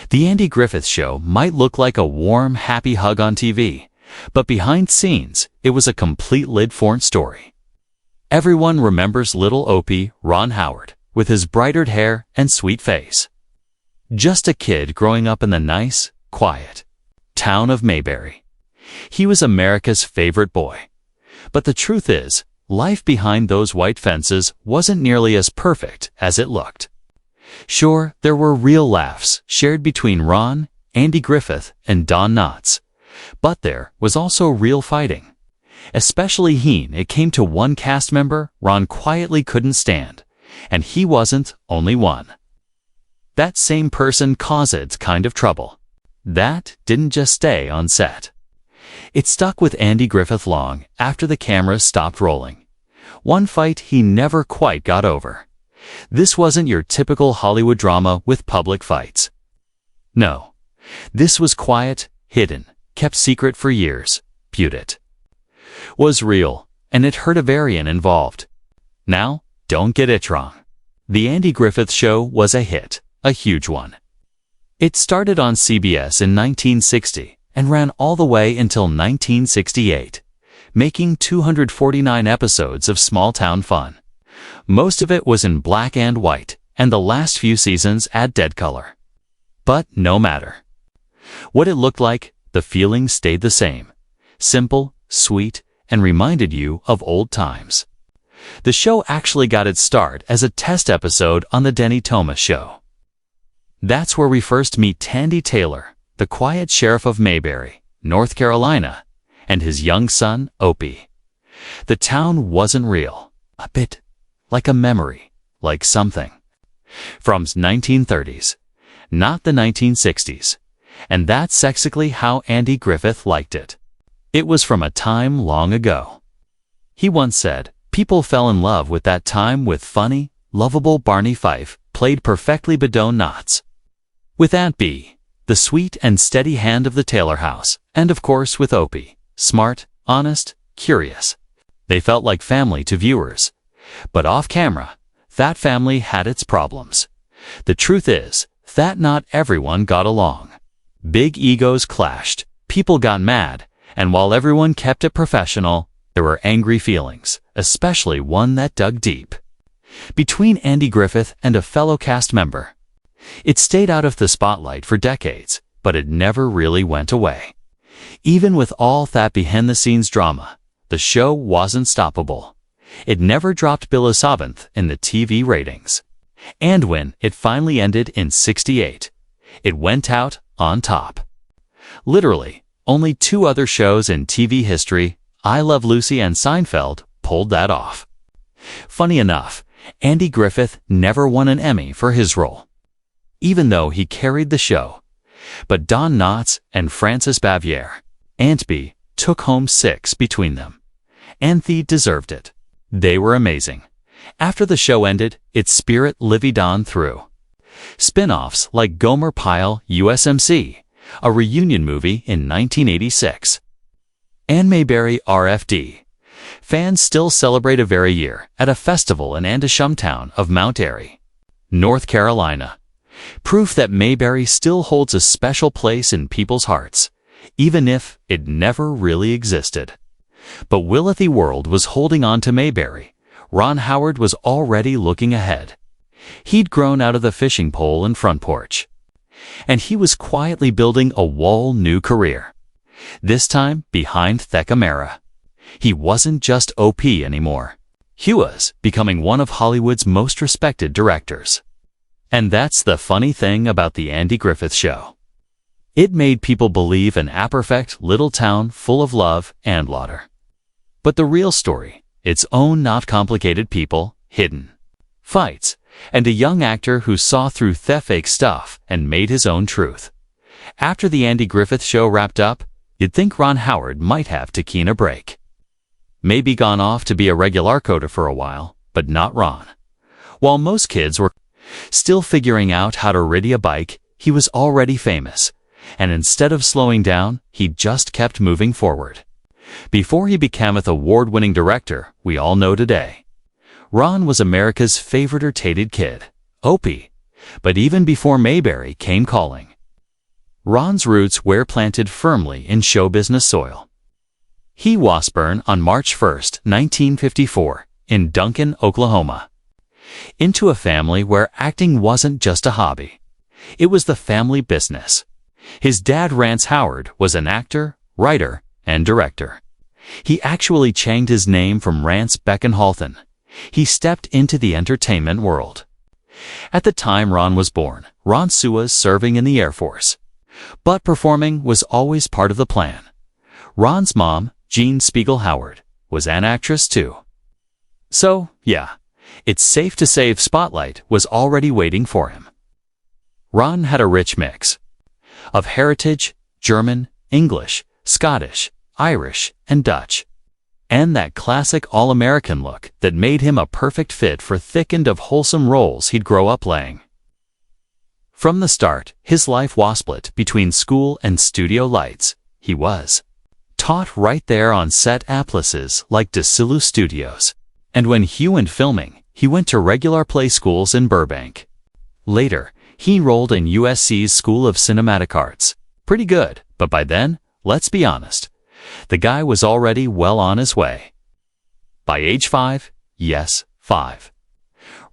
The Andy Griffith Show might look like a warm, happy hug on TV, but behind scenes, it was a complete lid-form story. Everyone remembers little Opie, Ron Howard, with his brighter hair and sweet face. Just a kid growing up in the nice, quiet town of Mayberry. He was America's favorite boy. But the truth is, life behind those white fences wasn't nearly as perfect as it looked. Sure, there were real laughs shared between Ron, Andy Griffith, and Don Knotts. But there was also real fighting. Especially when it came to one cast member Ron quietly couldn't stand. And he wasn't only one. That same person caused kind of trouble. That didn't just stay on set. It stuck with Andy Griffith long after the cameras stopped rolling. One fight he never quite got over. This wasn't your typical Hollywood drama with public fights. No. This was quiet, hidden, kept secret for years. It was real, and it hurt everyone involved. Now, don't get it wrong. The Andy Griffith Show was a hit, a huge one. It started on CBS in 1960 and ran all the way until 1968, making 249 episodes of small-town fun. Most of it was in black and white, and the last few seasons add dead color. But no matter what it looked like, the feeling stayed the same. Simple, sweet, and reminded you of old times. The show actually got its start as a test episode on The Denny Thomas Show. That's where we first meet Tandy Taylor, the quiet sheriff of Mayberry, North Carolina, and his young son, Opie. The town wasn't real. A bit like a memory, like something from 1930s, not the 1960s. And that's exactly how Andy Griffith liked it. It was from a time long ago. He once said, people fell in love with that time with funny, lovable Barney Fife, played perfectly by Don Knotts. With Aunt Bee, the sweet and steady hand of the Taylor house, and of course with Opie, smart, honest, curious. They felt like family to viewers. But off camera, that family had its problems. The truth is that not everyone got along. Big egos clashed, people got mad, and while everyone kept it professional, there were angry feelings, especially one that dug deep. Between Andy Griffith and a fellow cast member. It stayed out of the spotlight for decades, but it never really went away. Even with all that behind-the-scenes drama, the show wasn't stoppable. It never dropped below 7th in the TV ratings. And when it finally ended in '68, it went out on top. Literally, only two other shows in TV history, I Love Lucy and Seinfeld, pulled that off. Funny enough, Andy Griffith never won an Emmy for his role, even though he carried the show. But Don Knotts and Francis Bavier, Aunt Bee, took home 6 between them. And they deserved it. They were amazing. After the show ended, its spirit lived on through spin-offs like Gomer Pyle USMC, a reunion movie in 1986, and Mayberry RFD. Fans still celebrate every year at a festival in Antishum town of Mount Airy, North Carolina. Proof that Mayberry still holds a special place in people's hearts, even if it never really existed. But while the world was holding on to Mayberry, Ron Howard was already looking ahead. He'd grown out of the fishing pole and front porch, and he was quietly building a whole new career. This time behind the camera. He wasn't just OP anymore. He was becoming one of Hollywood's most respected directors. And that's the funny thing about the Andy Griffith Show. It made people believe in a perfect little town full of love and laughter. But the real story, its own not complicated people, hidden fights, and a young actor who saw through the fake stuff and made his own truth. After the Andy Griffith Show wrapped up, you'd think Ron Howard might have taken a break. Maybe gone off to be a regular coder for a while, but not Ron. While most kids were still figuring out how to ride a bike, he was already famous, and instead of slowing down, he just kept moving forward. Before he became an award-winning director we all know today, Ron was America's favorite irritated kid, Opie. But even before Mayberry came calling, Ron's roots were planted firmly in show business soil. He was born on March 1, 1954, in Duncan, Oklahoma, into a family where acting wasn't just a hobby. It was the family business. His dad, Rance Howard, was an actor, writer, and director. He actually changed his name from Rance Beckenhalton. He stepped into the entertainment world. At the time Ron was born, Ron was serving in the Air Force. But performing was always part of the plan. Ron's mom, Jean Spiegel Howard, was an actress too. So, yeah, it's safe to say Spotlight was already waiting for him. Ron had a rich mix of heritage, German, English, Scottish, Irish, and Dutch, and that classic all-American look that made him a perfect fit for thickened of wholesome roles he'd grow up playing. From the start, his life was split between school and studio lights. He was taught right there on set at places like DeSilu Studios, and when he went filming, he went to regular play schools in Burbank. Later, he enrolled in USC's School of Cinematic Arts. Pretty good, but by then, let's be honest, the guy was already well on his way. By age 5, yes, 5,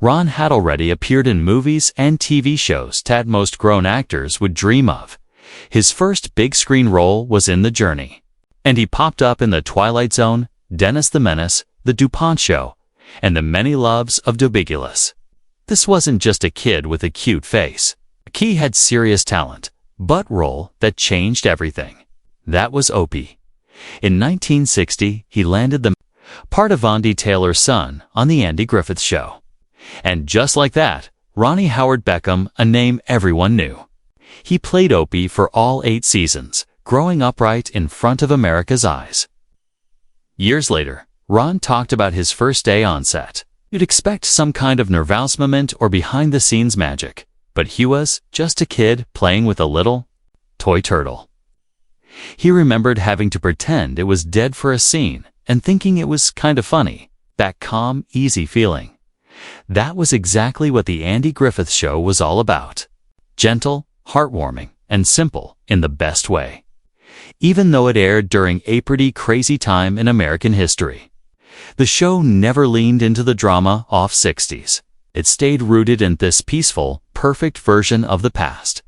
Ron had already appeared in movies and TV shows that most grown actors would dream of. His first big screen role was in The Journey, and he popped up in The Twilight Zone, Dennis the Menace, The DuPont Show, and The Many Loves of Dobigulus. This wasn't just a kid with a cute face. He had serious talent, but role that changed everything. That was Opie. In 1960, he landed the part of Andy Taylor's son on The Andy Griffith Show. And just like that, Ronnie Howard Beckham, a name everyone knew. He played Opie for all 8 seasons, growing upright in front of America's eyes. Years later, Ron talked about his first day on set. You'd expect some kind of nervous moment or behind-the-scenes magic, but he was just a kid playing with a little toy turtle. He remembered having to pretend it was dead for a scene and thinking it was kind of funny, that calm, easy feeling. That was exactly what the Andy Griffith Show was all about. Gentle, heartwarming, and simple in the best way. Even though it aired during a pretty crazy time in American history, the show never leaned into the drama of 60s. It stayed rooted in this peaceful, perfect version of the past,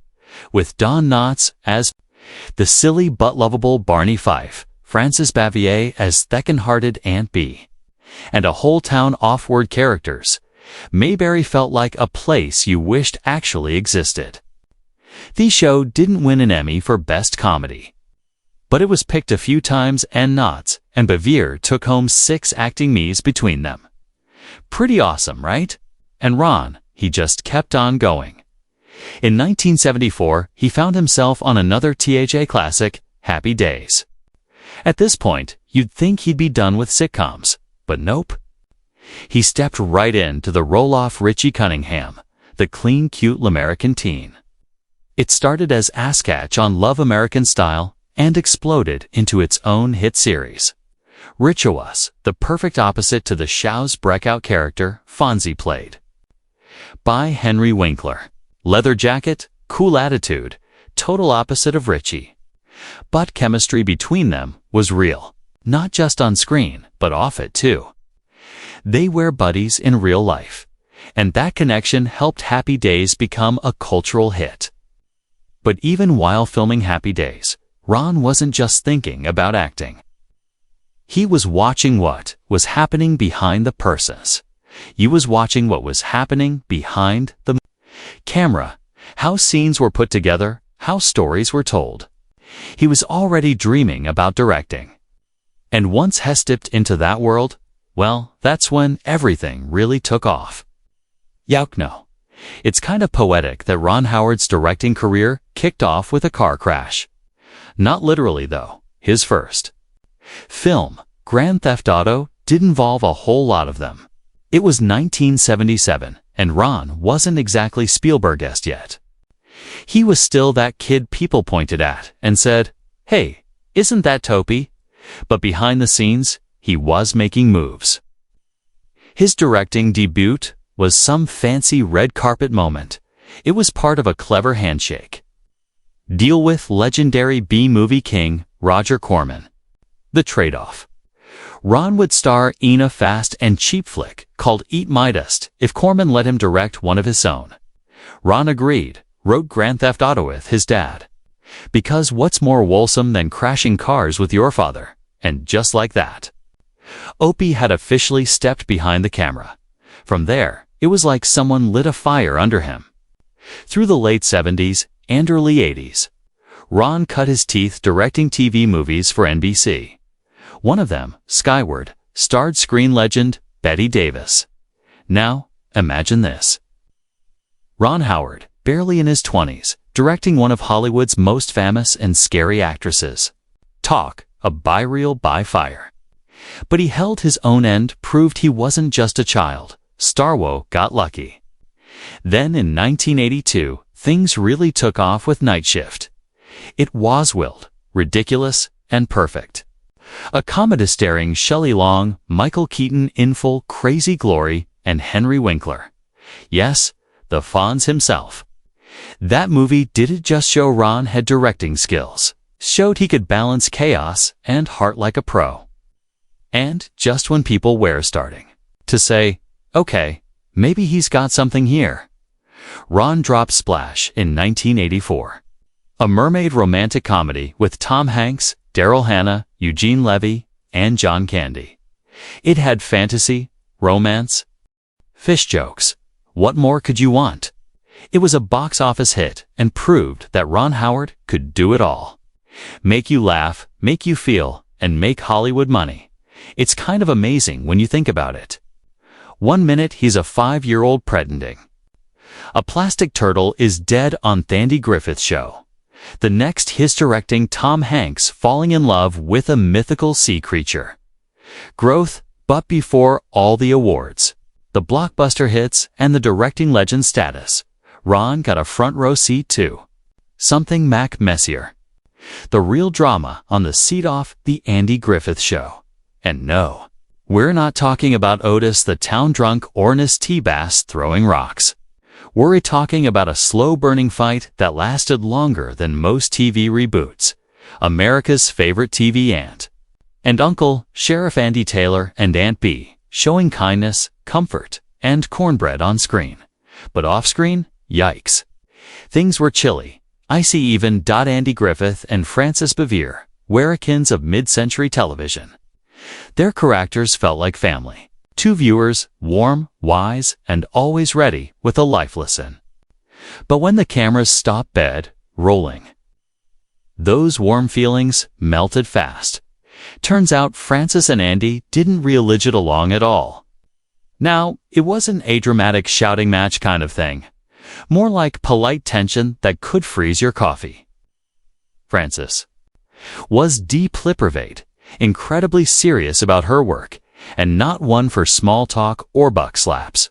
with Don Knotts as the silly but lovable Barney Fife, Francis Bavier as thick-hearted Aunt Bee, and a whole town of word characters. Mayberry felt like a place you wished actually existed. The show didn't win an Emmy for Best Comedy, but it was picked a few times, and Knotts and Bavier took home 6 acting Emmys between them. Pretty awesome, right? And Ron, he just kept on going. In 1974, he found himself on another THA classic, Happy Days. At this point, you'd think he'd be done with sitcoms, but nope. He stepped right into the role-off Richie Cunningham, the clean, cute American teen. It started as Askatch on Love American Style and exploded into its own hit series. Richie was the perfect opposite to the show's breakout character Fonzie played by Henry Winkler. Leather jacket, cool attitude, total opposite of Richie. But chemistry between them was real, not just on screen, but off it too. They were buddies in real life, and that connection helped Happy Days become a cultural hit. But even while filming Happy Days, Ron wasn't just thinking about acting. He was watching what was happening behind the persons. He was watching what was happening behind the camera, how scenes were put together, how stories were told. He was already dreaming about directing. And once he stepped into that world, well, that's when everything really took off. No. It's kind of poetic that Ron Howard's directing career kicked off with a car crash. Not literally, though. His first film, Grand Theft Auto, did involve a whole lot of them. It was 1977, and Ron wasn't exactly Spielberg-esque yet. He was still that kid people pointed at and said, "Hey, isn't that Topi?" But behind the scenes, he was making moves. His directing debut was some fancy red carpet moment. It was part of a clever handshake. Deal with legendary B-movie king Roger Corman. The trade-off. Ron would star in a fast and cheap flick called Eat My Dust if Corman let him direct one of his own. Ron agreed, wrote Grand Theft Auto with his dad. Because what's more wholesome than crashing cars with your father? And just like that, Opie had officially stepped behind the camera. From there, it was like someone lit a fire under him. Through the late 70s and early 80s, Ron cut his teeth directing TV movies for NBC. One of them, Skyward, starred screen legend Bette Davis. Now, imagine this. Ron Howard, barely in his 20s, directing one of Hollywood's most famous and scary actresses. Talk, a bi-reel bi-fire. But he held his own end, proved he wasn't just a child. Starwo got lucky. Then in 1982, things really took off with Night Shift. It was wild, ridiculous, and perfect. A comedy starring Shelley Long, Michael Keaton in full crazy glory, and Henry Winkler. Yes, the Fonz himself. That movie didn't just show Ron had directing skills, showed he could balance chaos and heart like a pro. And just when people were starting to say, okay, maybe he's got something here, Ron dropped Splash in 1984. A mermaid romantic comedy with Tom Hanks, Daryl Hannah, Eugene Levy, and John Candy. It had fantasy, romance, fish jokes. What more could you want? It was a box office hit and proved that Ron Howard could do it all. Make you laugh, make you feel, and make Hollywood money. It's kind of amazing when you think about it. 1 minute he's a 5-year-old pretending a plastic turtle is dead on Andy Griffith Show. The next he's directing Tom Hanks falling in love with a mythical sea creature. Growth, but before all the awards, the blockbuster hits, and the directing legend status, Ron got a front row seat too. Something Mac Messier. The real drama on the seat off The Andy Griffith Show. And no, we're not talking about Otis the town drunk or Ernest T. Bass throwing rocks. We're talking about a slow-burning fight that lasted longer than most TV reboots. America's favorite TV aunt and uncle, Sheriff Andy Taylor and Aunt Bee, showing kindness, comfort, and cornbread on screen. But off-screen, yikes. Things were chilly, icy even. Andy Griffith and Francis Bavier, Americans of mid-century television. Their characters felt like family. Two viewers, warm, wise, and always ready with a life lesson. But when the cameras stopped bed rolling, those warm feelings melted fast. Turns out Francis and Andy didn't really get along at all. Now, it wasn't a dramatic shouting match kind of thing. More like polite tension that could freeze your coffee. Francis was deep-lipped, incredibly serious about her work, and not one for small talk or buck slaps.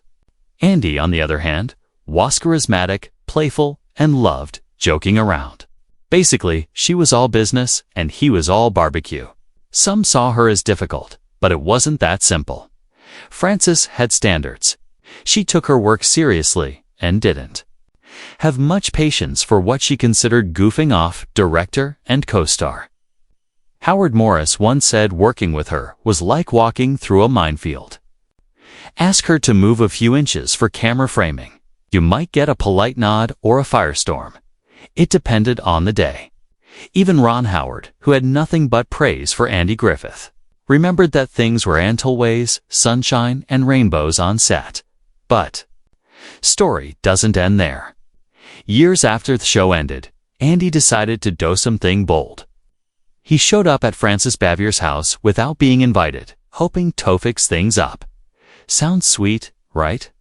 Andy, on the other hand, was charismatic, playful, and loved joking around. Basically, she was all business and he was all barbecue. Some saw her as difficult, but it wasn't that simple. Francis had standards. She took her work seriously and didn't have much patience for what she considered goofing off director and co-star. Howard Morris once said working with her was like walking through a minefield. Ask her to move a few inches for camera framing. You might get a polite nod or a firestorm. It depended on the day. Even Ron Howard, who had nothing but praise for Andy Griffith, remembered that things were Untold ways, sunshine, and rainbows on set. But story doesn't end there. Years after the show ended, Andy decided to do something bold. He showed up at Francis Bavier's house without being invited, hoping to fix things up. Sounds sweet, right?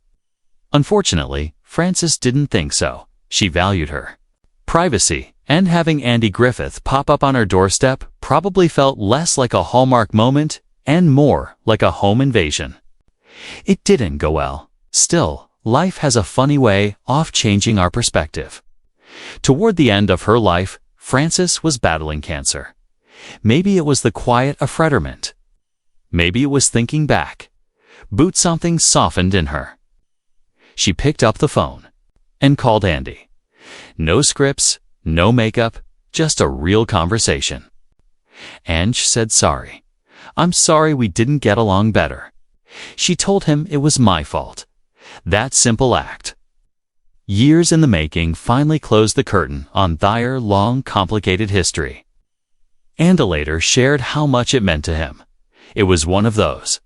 Unfortunately, Francis didn't think so. She valued her privacy, and having Andy Griffith pop up on her doorstep probably felt less like a Hallmark moment and more like a home invasion. It didn't go well. Still, life has a funny way of changing our perspective. Toward the end of her life, Francis was battling cancer. Maybe it was the quiet affretterment. Maybe it was thinking back. But something softened in her. She picked up the phone and called Andy. No scripts, No makeup, just a real conversation. Ange said sorry. I'm sorry we didn't get along better. She told him it was my fault. That simple act. Years in the making finally closed the curtain on their long, complicated history. Andy later shared how much it meant to him. It was one of those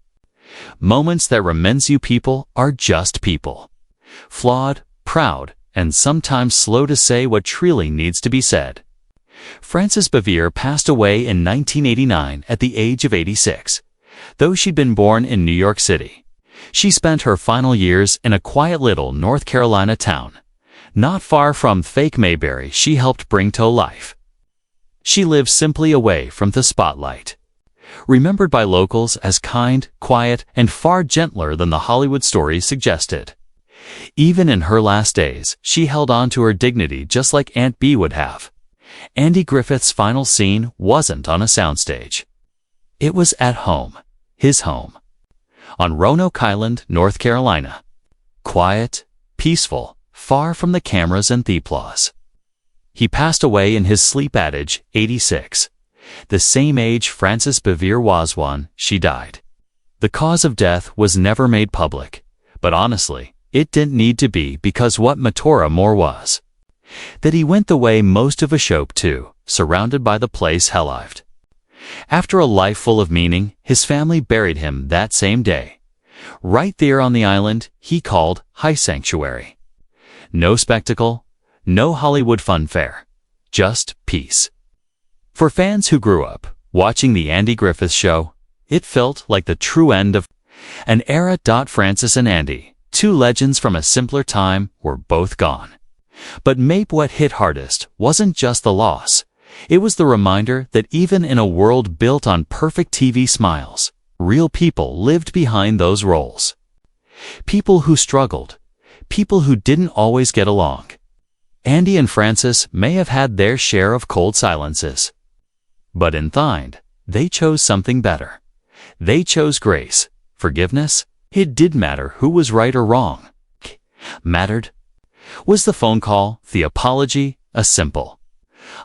moments that reminds you people are just people. Flawed, proud, and sometimes slow to say what truly needs to be said. Francis Bavier passed away in 1989 at the age of 86. Though she'd been born in New York City, she spent her final years in a quiet little North Carolina town, not far from fake Mayberry she helped bring to life. She lived simply away from the spotlight, remembered by locals as kind, quiet, and far gentler than the Hollywood stories suggested. Even in her last days, she held on to her dignity just like Aunt Bee would have. Andy Griffith's final scene wasn't on a soundstage. It was at home, his home, on Roanoke Island, North Carolina. Quiet, peaceful, far from the cameras and the applause. He passed away in his sleep at age 86, the same age Francis Bavier was when she died. The cause of death was never made public, but honestly, it didn't need to be because what mattered more was that he went the way most of us hope to, surrounded by the place he loved. After a life full of meaning, his family buried him that same day, right there on the island he called High Sanctuary. No spectacle, no Hollywood funfair, just peace. For fans who grew up watching the Andy Griffith Show, it felt like the true end of an era. Francis and Andy, two legends from a simpler time, were both gone. But maybe what hit hardest wasn't just the loss. It was the reminder that even in a world built on perfect TV smiles, real people lived behind those roles. People who struggled, people who didn't always get along. Andy and Francis may have had their share of cold silences, but in the end, they chose something better. They chose grace, forgiveness. It didn't matter who was right or wrong. Mattered was the phone call, the apology, a simple,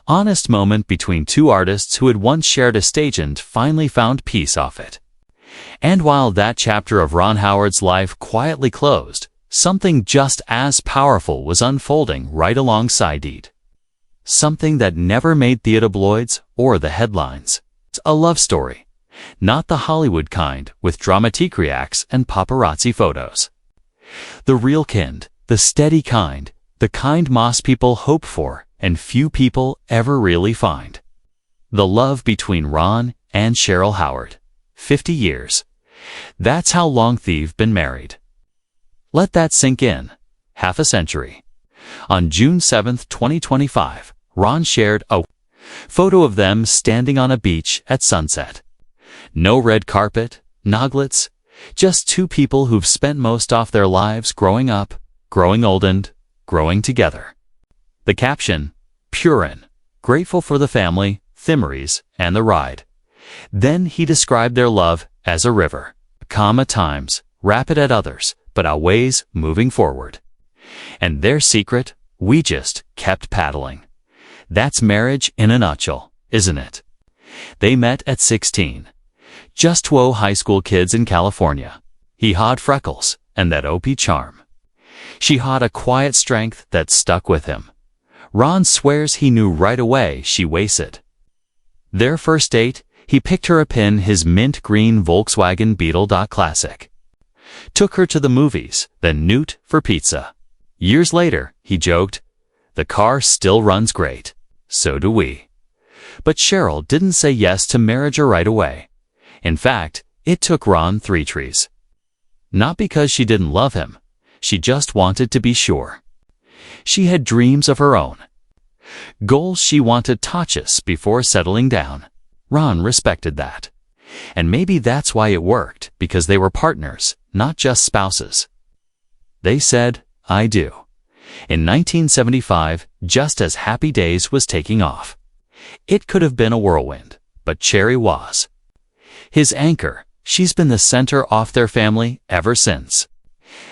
honest moment between two artists who had once shared a stage and finally found peace off it. And while that chapter of Ron Howard's life quietly closed, something just as powerful was unfolding right alongside it. Something that never made the tabloids or the headlines. It's a love story, not the Hollywood kind with dramatic reacts and paparazzi photos. The real kind, the steady kind, the kind most people hope for and few people ever really find. The love between Ron and Cheryl Howard. 50 years. That's how long they've been married. Let that sink in. Half a century. On June 7, 2025, Ron shared a photo of them standing on a beach at sunset. No red carpet, noglets, just two people who've spent most of their lives growing up, growing old and growing together. The caption, pure and grateful for the family, memories, and the ride. Then he described their love as a river, calm at times, rapid at others, but always moving forward. And their secret, we just kept paddling. That's marriage in a nutshell, isn't it? They met at 16. Just two high school kids in California. He had freckles and that OP charm. She had a quiet strength that stuck with him. Ron swears he knew right away she wasted. Their first date, he picked her up in his mint green Volkswagen Beetle. Classic. Took her to the movies, then Newt for pizza. Years later, he joked, the car still runs great. So do we. But Cheryl didn't say yes to marriage right away. In fact, it took Ron 3 trees. Not because she didn't love him. She just wanted to be sure. She had dreams of her own. Goals she wanted to touch before settling down. Ron respected that. And maybe that's why it worked, because they were partners, not just spouses. They said, I do. In 1975, just as Happy Days was taking off. It could have been a whirlwind, but Cherry was his anchor. She's been the center of their family ever since.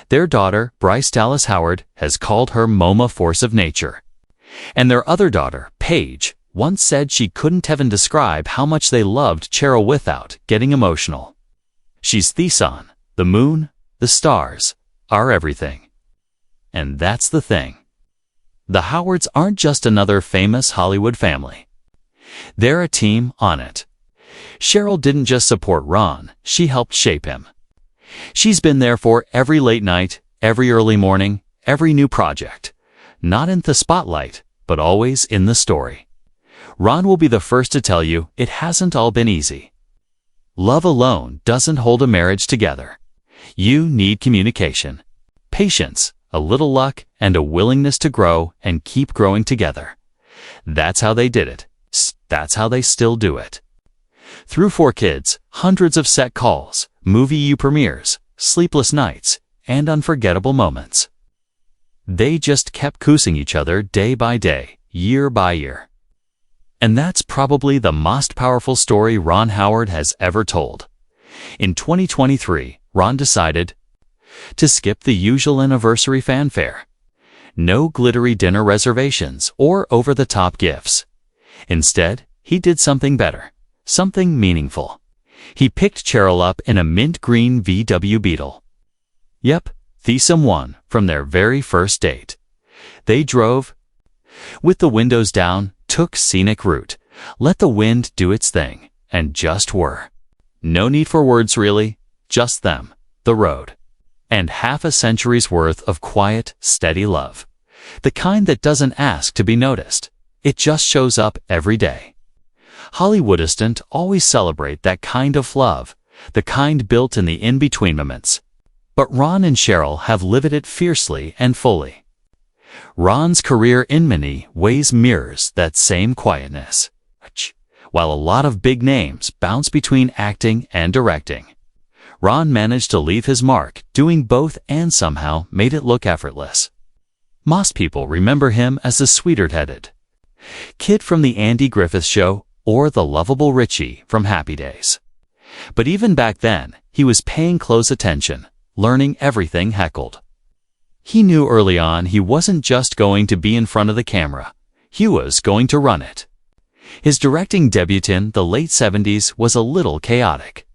Their daughter, Bryce Dallas Howard, has called her Moma force of nature. And their other daughter, Paige, once said she couldn't even describe how much they loved Cheryl without getting emotional. She's the sun, the moon, the stars, our everything. And that's the thing. The Howards aren't just another famous Hollywood family. They're a team on it. Cheryl didn't just support Ron, she helped shape him. She's been there for every late night, every early morning, every new project. Not in the spotlight, but always in the story. Ron will be the first to tell you it hasn't all been easy. Love alone doesn't hold a marriage together. You need communication, patience, a little luck, and a willingness to grow and keep growing together. That's how they did it. That's how they still do it. Through 4 kids, hundreds of set calls, movie premieres, sleepless nights, and unforgettable moments. They just kept coosing each other day by day, year by year. And that's probably the most powerful story Ron Howard has ever told. In 2023, Ron decided to skip the usual anniversary fanfare. No glittery dinner reservations or over-the-top gifts. Instead, he did something better, something meaningful. He picked Cheryl up in a mint green VW Beetle. Yep, threesome one from their very first date. They drove with the windows down, took scenic route, let the wind do its thing, and just were. No need for words really, just them, the road, and half a century's worth of quiet, steady love. The kind that doesn't ask to be noticed. It just shows up every day. Hollywoodists don't always celebrate that kind of love, the kind built in the in-between moments. But Ron and Cheryl have lived it fiercely and fully. Ron's career in many ways mirrors that same quietness. While a lot of big names bounce between acting and directing, Ron managed to leave his mark doing both and somehow made it look effortless. Most people remember him as the sweetheart-headed kid from the Andy Griffith Show or the lovable Richie from Happy Days. But even back then, he was paying close attention, learning everything heckled. He knew early on he wasn't just going to be in front of the camera, he was going to run it. His directing debut in the late 70s was a little chaotic.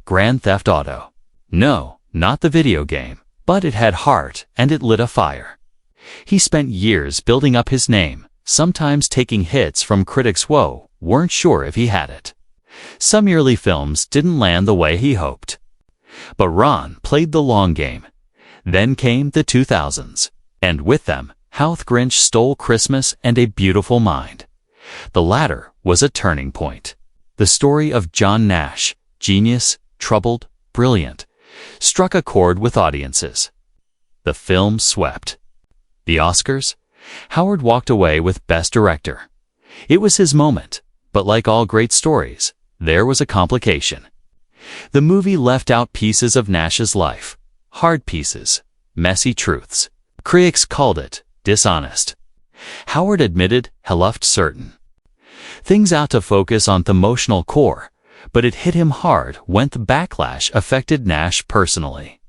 Grand Theft Auto. No, not the video game, but it had heart and it lit a fire. He spent years building up his name, sometimes taking hits from critics who weren't sure if he had it. Some early films didn't land the way he hoped. But Ron played the long game. Then came the 2000s, and with them, How the Grinch Stole Christmas and A Beautiful Mind. The latter was a turning point. The story of John Nash, genius, troubled, brilliant, struck a chord with audiences. The film swept the Oscars. Howard walked away with Best Director. It was his moment, but like all great stories, there was a complication. The movie left out pieces of Nash's life. Hard pieces, messy truths. Critics called it dishonest. Howard admitted he left certain things out to focus on the emotional core, but it hit him hard when the backlash affected Nash personally.